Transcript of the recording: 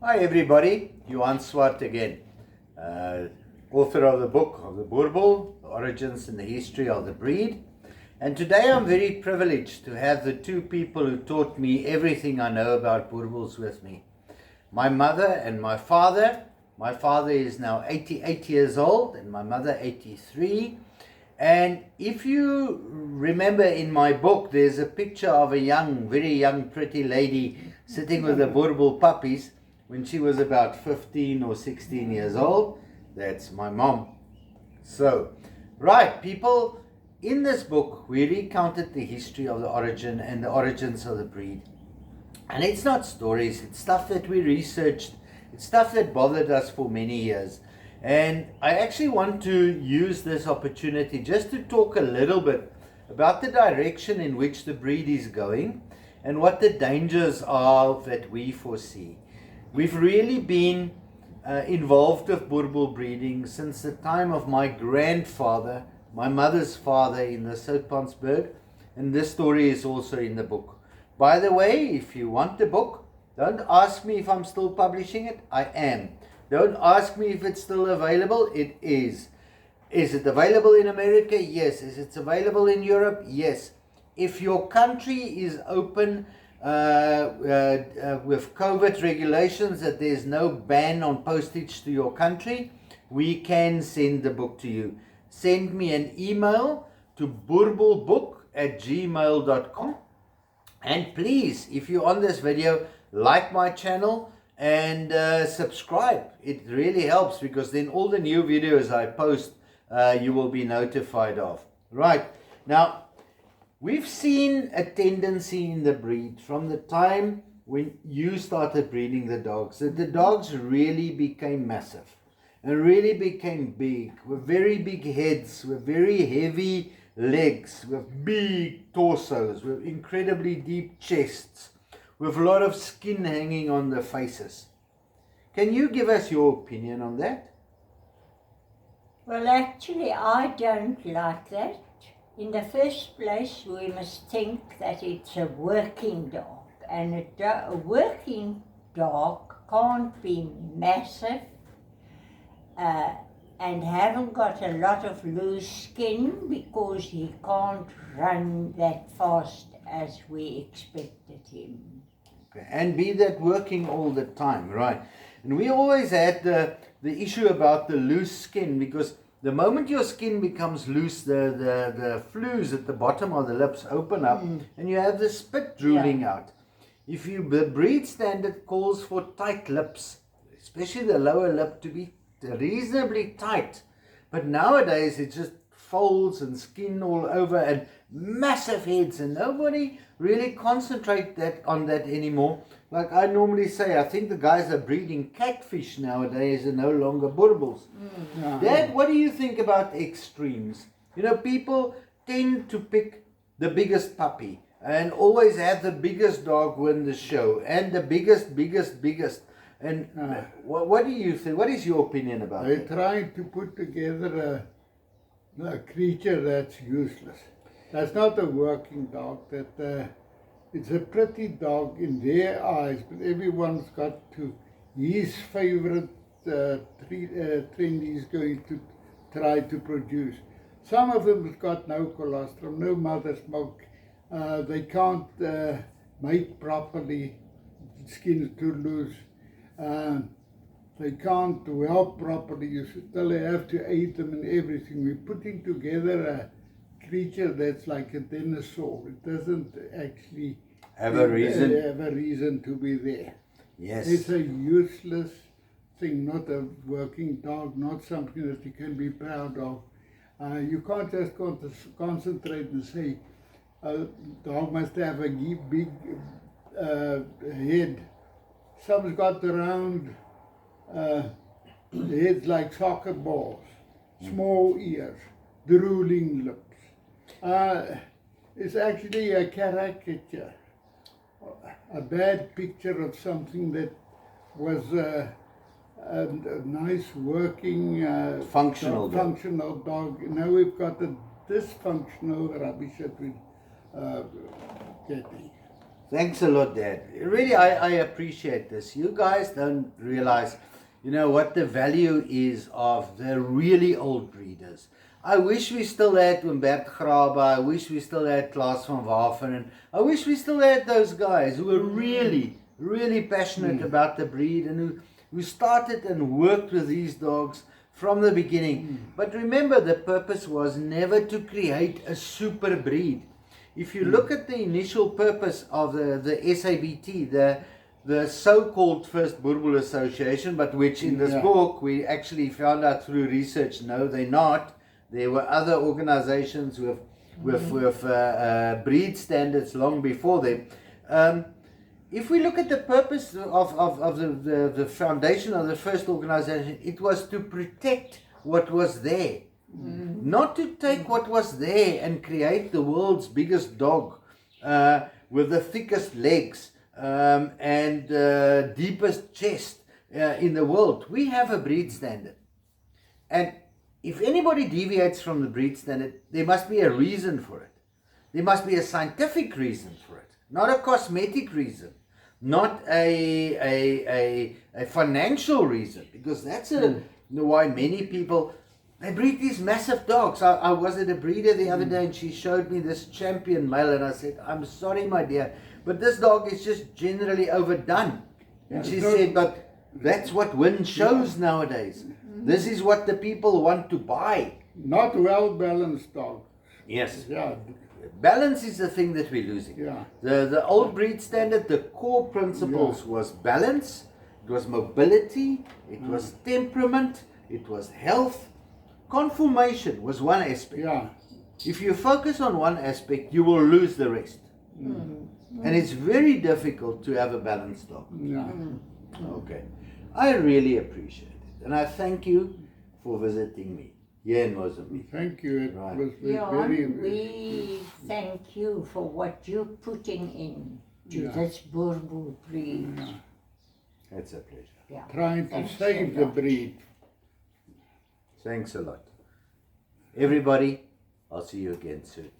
Hi everybody, Johan Swart again, author of the book of the Boerboel, the origins and the history of the breed. And today I'm very privileged to have the two people who taught me everything I know about Boerboels with me. My mother and my father. My father is now 88 years old and my mother 83. And if you remember in my book, there's a picture of a young, very young, pretty lady sitting with the Boerboel puppies when she was about 15 or 16 years old. That's my mom. So, right, people, in this book, we recounted the history of the origin and the origins of the breed. And it's not stories, it's stuff that we researched, it's stuff that bothered us for many years. And I actually want to use this opportunity just to talk a little bit about the direction in which the breed is going and what the dangers are that we foresee. We've really been involved with Boerboel breeding since the time of my grandfather, my mother's father in the Soutpansberg, and this story is also in the book. By the way, if you want the book, don't ask me if I'm still publishing it. I am. Don't ask me if it's still available. It is. Is it available in America? Yes. Is it available in Europe? Yes. If your country is open with COVID regulations, that there's no ban on postage to your country, we can send the book to you. Send me an email to boerboelbook@gmail.com. And please, if you're on this video, like my channel and subscribe. It really helps because then all the new videos I post, you will be notified of. Right. Now, we've seen a tendency in the breed from the time when you started breeding the dogs, that the dogs really became massive and really became big, with very big heads, with very heavy legs, with big torsos, with incredibly deep chests, with a lot of skin hanging on the faces. Can you give us your opinion on that? Well, actually, I don't like that. In the first place, we must think that it's a working dog, and a working dog can't be massive and haven't got a lot of loose skin because he can't run that fast as we expected him. Okay. And be that working all the time, right? And we always had the issue about the loose skin, because the moment your skin becomes loose, the flews at the bottom of the lips open up and you have the spit drooling out. The breed standard calls for tight lips, especially the lower lip, to be reasonably tight. But nowadays it just folds and skin all over and massive heads, and nobody really concentrate on that anymore. Like I normally say, I think the guys are breeding catfish nowadays and no longer Boerboels. Dad, what do you think about extremes? You know, people tend to pick the biggest puppy and always have the biggest dog win the show and the biggest. And what do you think? What is your opinion about They're that? trying to put together a creature that's useless. That's not a working dog. It's a pretty dog in their eyes, but everyone's got to his favorite trend he's going to try to produce. Some of them have got no colostrum, no mother's milk. They can't mate properly, skin's too loose. They can't whelp properly. You still have to aid them in everything. We're putting together a creature that's like a dinosaur. It doesn't actually Have a reason to be there. Yes. It's a useless thing, not a working dog, not something that you can be proud of. You can't just concentrate and say a dog must have a big head. Some's got the round heads like soccer balls, small ears, drooling lips. It's actually a caricature, a bad picture of something that was a nice working Functional dog. Now we've got a dysfunctional rubbish that we're getting. Thanks a lot, Dad. Really, I appreciate this. You guys don't realize, what the value is of the really old breeders. I wish we still had Humbert Grabe. I wish we still had Klaas van Wafenen. I wish we still had those guys who were really, really passionate about the breed and who started and worked with these dogs from the beginning. But remember, the purpose was never to create a super breed. If you look at the initial purpose of the SABT, the so-called First Boerboel Association, but which in this book we actually found out through research, no, they're not. There were other organizations with breed standards long before them. If we look at the purpose of the foundation of the first organization, it was to protect what was there. Not to take what was there and create the world's biggest dog with the thickest legs and deepest chest in the world. We have a breed standard. And if anybody deviates from the breed standard, there must be a reason for it. There must be a scientific reason for it, not a cosmetic reason, not a financial reason, because that's why many people, they breed these massive dogs. I was at a breeder the other day and she showed me this champion male and I said, I'm sorry, my dear, but this dog is just generally overdone. And she said, but that's what wins shows nowadays. This is what the people want to buy. Not well-balanced dog. Yes. Yeah. Balance is the thing that we're losing. Yeah. The old breed standard, the core principles was balance, it was mobility, it was temperament, it was health. Conformation was one aspect. Yeah. If you focus on one aspect, you will lose the rest. And it's very difficult to have a balanced dog. Yeah. Okay. I really appreciate it. And I thank you for visiting me here in Mozambique. Thank you. It Right. was Johan, very. we thank you for what you're putting in to this Boerboel breed. Yeah. It's a pleasure. Yeah. Trying to Thanks save a the lot. breed. Thanks a lot. Everybody, I'll see you again soon.